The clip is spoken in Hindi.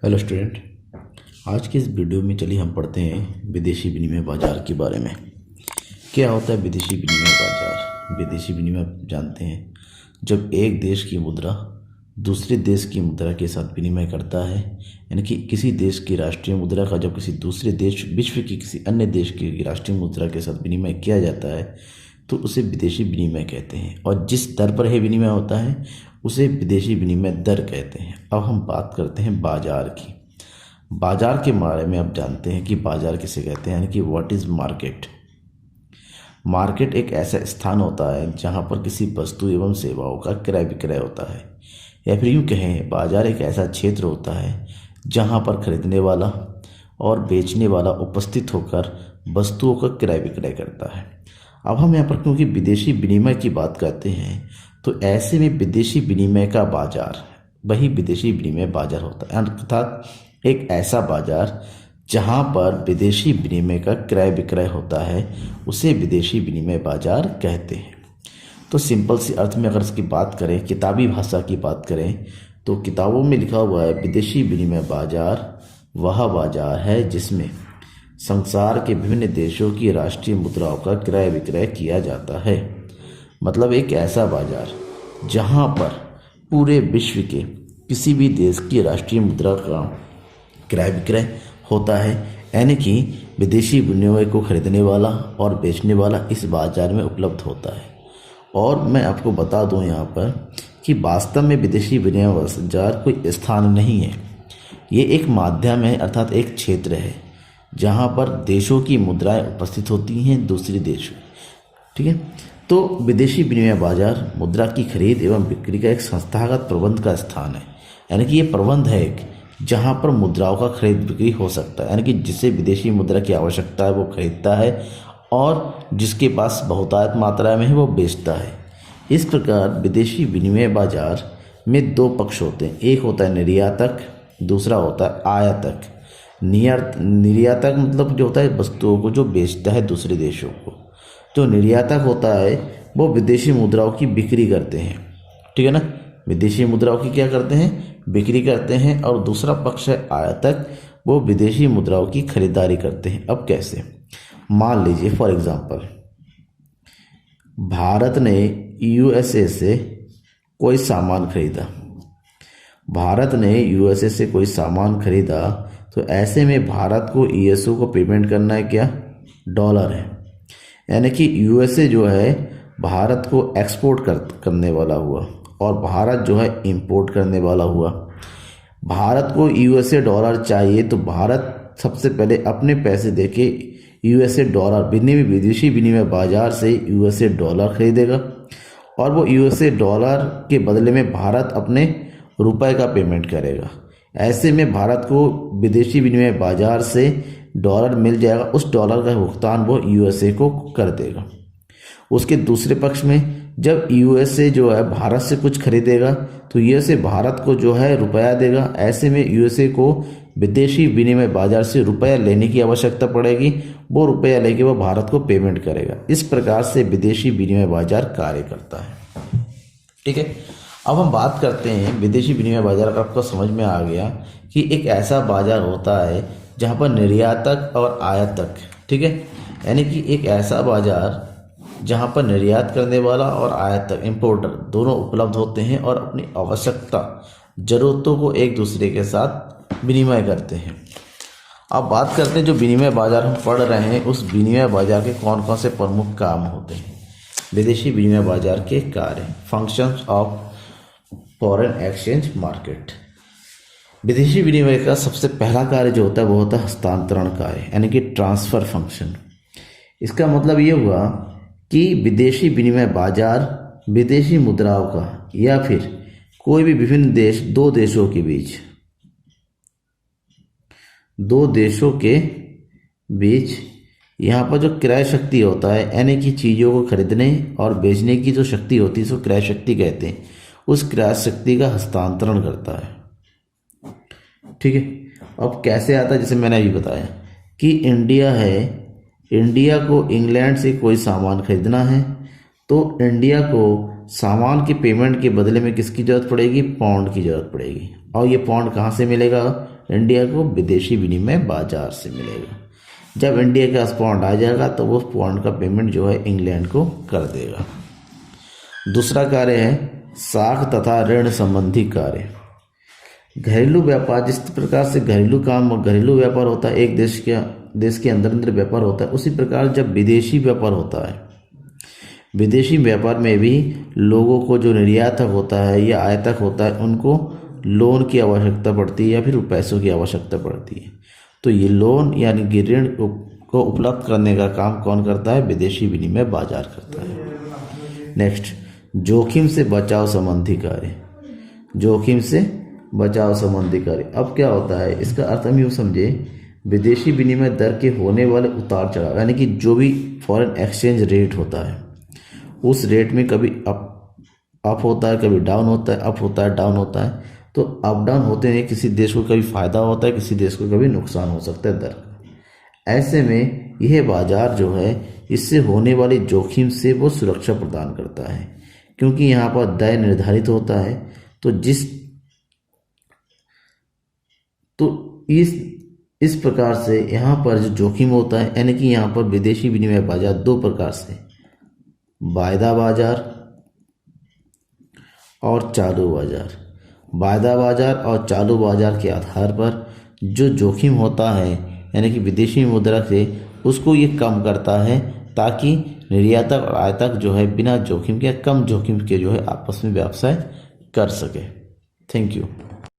Hello student. आज की इस वीडियो में चलिए हम पढ़ते हैं विदेशी विनिमय बाजार के बारे में। क्या होता है विदेशी विनिमय बाजार? विदेशी विनिमय आप जानते हैं, जब एक देश की मुद्रा दूसरे देश की मुद्रा के साथ विनिमय करता है, यानी कि किसी देश की राष्ट्रीय मुद्रा का जब किसी दूसरे देश विश्व की किसी अन्य देश की राष्ट्रीय मुद्रा के साथ विनिमय किया जाता है तो उसे विदेशी विनिमय कहते हैं। और जिस दर पर यह विनिमय होता है उसे विदेशी विनिमय दर कहते हैं। अब हम बात करते हैं बाजार की। बाजार के बारे में आप जानते हैं कि बाजार किसे कहते हैं, यानी कि व्हाट इज़ मार्केट। मार्केट एक ऐसा स्थान होता है जहां पर किसी वस्तु एवं सेवाओं का क्रय विक्रय होता है, या फिर यूँ कहें बाजार एक ऐसा क्षेत्र होता है जहां पर खरीदने वाला और बेचने वाला उपस्थित होकर वस्तुओं का क्रय विक्रय करता है। अब हम यहाँ पर क्योंकि विदेशी विनिमय की बात करते हैं तो ऐसे में विदेशी विनिमय का बाजार वही विदेशी विनिमय बाजार होता है, अर्थात एक ऐसा बाजार जहां पर विदेशी विनिमय का क्रय विक्रय होता है उसे विदेशी विनिमय बाजार कहते हैं। तो सिंपल सी अर्थ में अगर इसकी बात करें, किताबी भाषा की बात करें, तो किताबों में लिखा हुआ है विदेशी विनिमय बाजार वह बाजार है जिसमें संसार के विभिन्न देशों की राष्ट्रीय मुद्राओं का क्रय विक्रय किया जाता है। मतलब एक ऐसा बाजार जहां पर पूरे विश्व के किसी भी देश की राष्ट्रीय मुद्रा का क्रय विक्रय होता है, यानी कि विदेशी विनिमय को खरीदने वाला और बेचने वाला इस बाजार में उपलब्ध होता है। और मैं आपको बता दूं यहाँ पर कि वास्तव में विदेशी विनिमय बाजार कोई स्थान नहीं है, ये एक माध्यम है, अर्थात एक क्षेत्र है जहाँ पर देशों की मुद्राएं उपस्थित होती हैं दूसरे देशों। ठीक है, तो विदेशी विनिमय बाजार मुद्रा की खरीद एवं बिक्री का एक संस्थागत प्रबंध का स्थान है, यानी कि ये प्रबंध है एक जहाँ पर मुद्राओं का खरीद बिक्री हो सकता है, यानी कि जिसे विदेशी मुद्रा की आवश्यकता है वो खरीदता है और जिसके पास बहुतायत मात्रा में है वो बेचता है। इस प्रकार विदेशी विनिमय बाजार में दो पक्ष होते हैं, एक होता है निर्यातक, दूसरा होता है आयातक। निर्यातक मतलब जो होता है वस्तुओं को जो बेचता है दूसरे देशों को। जो निर्यातक होता है वो विदेशी मुद्राओं की बिक्री करते हैं, ठीक है ना, विदेशी मुद्राओं की क्या करते हैं, बिक्री करते हैं। और दूसरा पक्ष है आयातक, वो विदेशी मुद्राओं की खरीदारी करते हैं। अब कैसे? मान लीजिए फॉर एग्जांपल भारत ने यूएसए से कोई सामान खरीदा, भारत ने यूएसए से कोई सामान खरीदा, तो ऐसे में भारत को यूएसए को पेमेंट करना है क्या, डॉलर है, यानी कि यूएसए जो है भारत को एक्सपोर्ट करने वाला हुआ और भारत जो है इंपोर्ट करने वाला हुआ। भारत को यूएसए डॉलर चाहिए तो भारत सबसे पहले अपने पैसे देके यूएसए डॉलर विदेशी विनिमय बाजार से यूएसए डॉलर खरीदेगा और वो यूएसए डॉलर के बदले में भारत अपने रुपए का पेमेंट करेगा। ऐसे में भारत को विदेशी विनिमय बाजार से डॉलर मिल जाएगा, उस डॉलर का भुगतान वो यूएसए को कर देगा। उसके दूसरे पक्ष में जब यूएसए जो है भारत से कुछ खरीदेगा तो यूएसए भारत को जो है रुपया देगा। ऐसे में यूएसए को विदेशी विनिमय बाजार से रुपया लेने की आवश्यकता पड़ेगी, वो रुपया लेके वो भारत को पेमेंट करेगा। इस प्रकार से विदेशी विनिमय बाजार कार्य करता है। ठीक है, अब हम बात करते हैं विदेशी विनिमय बाजार का। आपको समझ में आ गया कि एक ऐसा बाजार होता है जहाँ पर निर्यातक और आयातक, ठीक है, यानी कि एक ऐसा बाजार जहाँ पर निर्यात करने वाला और आयातक इंपोर्टर दोनों उपलब्ध होते हैं और अपनी आवश्यकता जरूरतों को एक दूसरे के साथ विनिमय करते हैं। अब बात करते हैं जो विनिमय बाजार हम पढ़ रहे हैं उस विनिमय बाजार के कौन कौन से प्रमुख काम होते हैं। विदेशी विनिमय बाजार के कार्य, functions of foreign exchange market. विदेशी विनिमय का सबसे पहला कार्य जो होता है वो होता है हस्तांतरण कार्य, यानी कि ट्रांसफर फंक्शन। इसका मतलब ये हुआ कि विदेशी विनिमय बाजार विदेशी मुद्राओं का या फिर कोई भी विभिन्न देश दो देशों के बीच यहाँ पर जो क्रय शक्ति होता है, यानी कि चीज़ों को खरीदने और बेचने की जो शक्ति होती है उसको क्रय शक्ति कहते हैं, उस क्रय शक्ति का हस्तांतरण करता है। ठीक है, अब कैसे आता है, जैसे मैंने अभी बताया कि इंडिया है, इंडिया को इंग्लैंड से कोई सामान खरीदना है तो इंडिया को सामान के पेमेंट के बदले में किसकी ज़रूरत पड़ेगी, पाउंड की ज़रूरत पड़ेगी। और ये पौंड कहाँ से मिलेगा इंडिया को? विदेशी विनिमय बाजार से मिलेगा। जब इंडिया के पास पौंड आ जाएगा तो वो पौंड का पेमेंट जो है इंग्लैंड को कर देगा। दूसरा कार्य है साख तथा ऋण संबंधी कार्य। घरेलू व्यापार, जिस प्रकार से घरेलू काम और घरेलू व्यापार होता है, एक देश के अंदर अंदर व्यापार होता है, उसी प्रकार जब विदेशी व्यापार होता है, विदेशी व्यापार में भी लोगों को जो निर्यातक होता है या आयातक होता है उनको लोन की आवश्यकता पड़ती है या फिर पैसों की आवश्यकता पड़ती है। तो ये लोन यानी कि ऋण को उपलब्ध करने का काम कौन करता है? विदेशी विनिमय बाजार करता है। नेक्स्ट, जोखिम से बचाव संबंधी कार्य। जोखिम से बचाव संबंधी कार्य। अब क्या होता है, इसका अर्थ हम यूँ समझे, विदेशी विनिमय दर के होने वाले उतार चढ़ाव, यानी कि जो भी फॉरेन एक्सचेंज रेट होता है उस रेट में कभी अप होता है, कभी डाउन होता है, अप होता है, डाउन होता है। तो अप डाउन होते हैं, किसी देश को कभी फायदा होता है, किसी देश को कभी नुकसान हो सकता है दर का। ऐसे में यह बाजार जो है इससे होने वाली जोखिम से वो सुरक्षा प्रदान करता है, क्योंकि यहाँ पर दर निर्धारित होता है। तो इस प्रकार से यहाँ पर जो जोखिम होता है, यानी कि यहाँ पर विदेशी विनिमय बाजार दो प्रकार से, वायदा बाजार और चालू बाजार। वायदा बाजार और चालू बाजार के आधार पर जो जोखिम होता है, यानी कि विदेशी मुद्रा से, उसको ये कम करता है ताकि निर्यातक और आयातक जो है बिना जोखिम के, कम जोखिम के जो है आपस में व्यवसाय कर सके। Thank you.